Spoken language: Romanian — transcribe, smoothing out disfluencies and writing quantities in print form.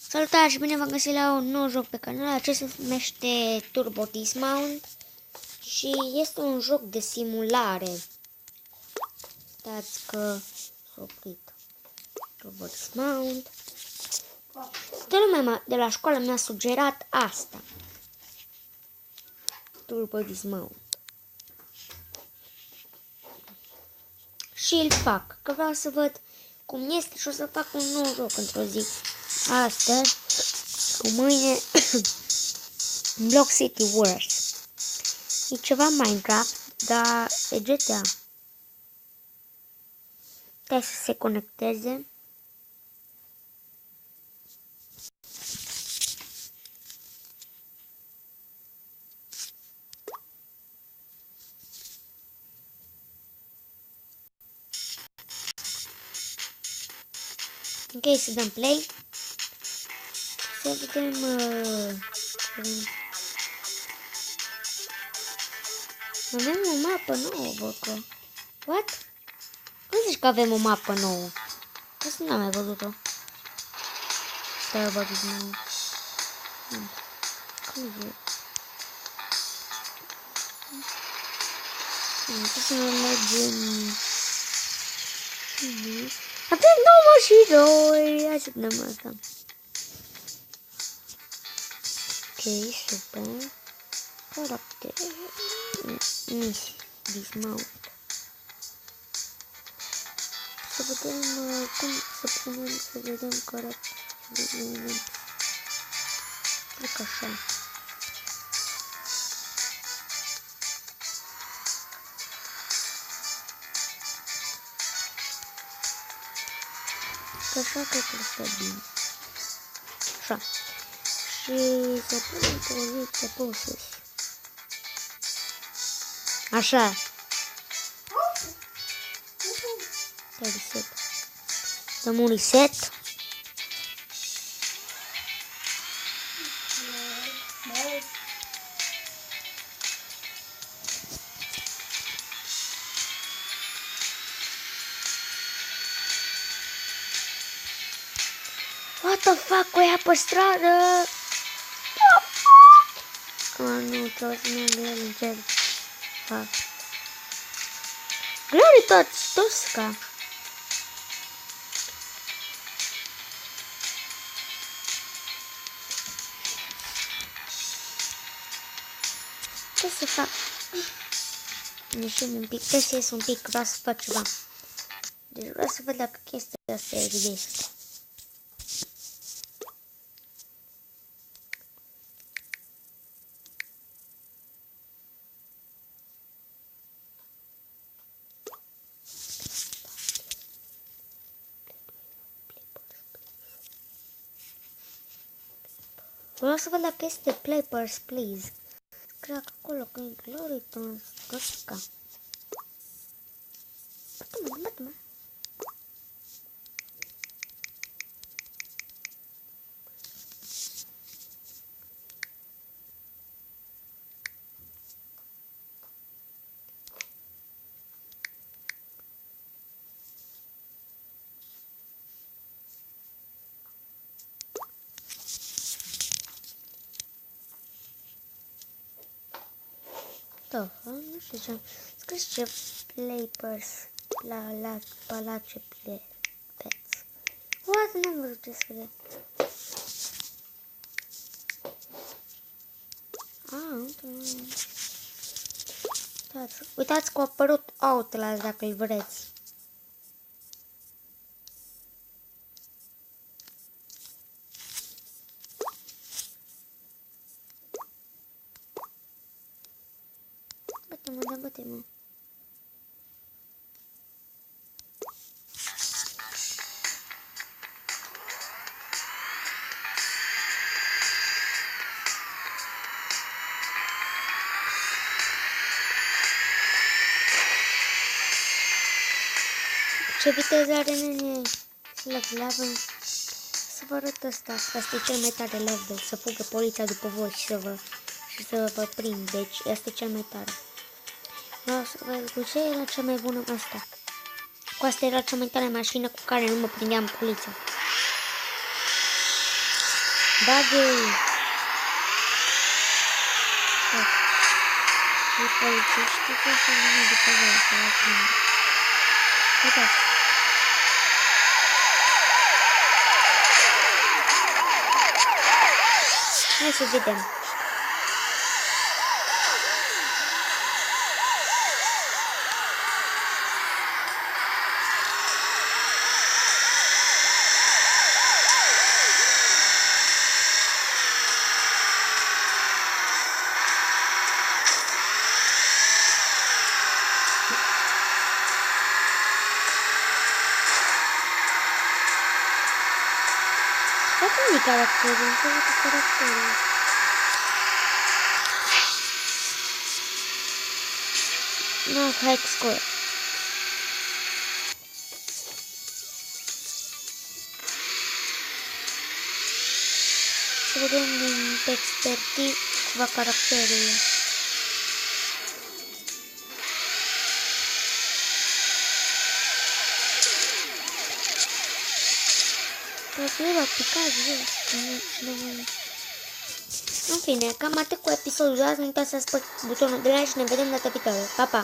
Salutare și bine v-am găsit la un nou joc pe canal. Acesta se numește Turbo Dismount și este un joc de simulare. Stați că s-a oprit. Turbo Dismount. De lumea de la școală mi-a sugerat asta. Turbo Dismount. Și îl fac, că vreau să văd cum este și o să fac un nou joc într-o zi. Astăzi, cu mâine, Block City Wars. E ceva Minecraft, dar e GTA. Trebuie să se conecteze. Ok, să dăm play. Să vedem... avem o mapă nouă, bă, că... What? Cum zici că avem o mapă nouă? Asta n-am mai văzut-o. Turbo Dismount. Cum zic? Trebuie să ne mergem... Avem 92! Hai să dăm asta. Ok, super. Caractere. Dismount. Să vedem cum să punem, să vedem caractere. Cred că așa. Că așa cred că este bine. Așa. Și să punem poziția poses. Așa. Dai reset. Dăm un reset. What the fuck, o ia pe stradă? Nu, trebuie să ne greu încet. Glory Tosca. Ce să fac? Ieșim un pic, trebuie să ies un pic, vreau să fac ceva. Deci vreau să văd dacă chestia asta există. Vreau să văd dacă este Players Please. Cred că acolo că e Glory Tosca. Bate-mă. Da, nu știu ce am scris, ce Players la Palace Pets. What? N-am văzut ce scrie. Uitați că a apărut Outlast dacă îl vreți. Bate-mă. Ce viteză are nene? Level. Să vă arăt asta. Asta e cel mai tare level. Să fugă poliția după voi și să vă prind. Deci asta e cel mai tare. Vreau să văd cu ce era cea mai bună asta. Cu asta era cea mai tare mașină cu care nu mă prindeam poliția. Baghei. Și polițiștii că să vină după voi, să vă prindă. Uitați. Hai să vedem. Poate nu-i caracterul, să uite caracterul. Nu, hai cu scor. Să vedem din expertiva caracterului. Poate el a picat, în fine, cam atât cu episodul de azi. Nu uitați să apăsați butonul de like și ne vedem data viitoare. Pa, pa!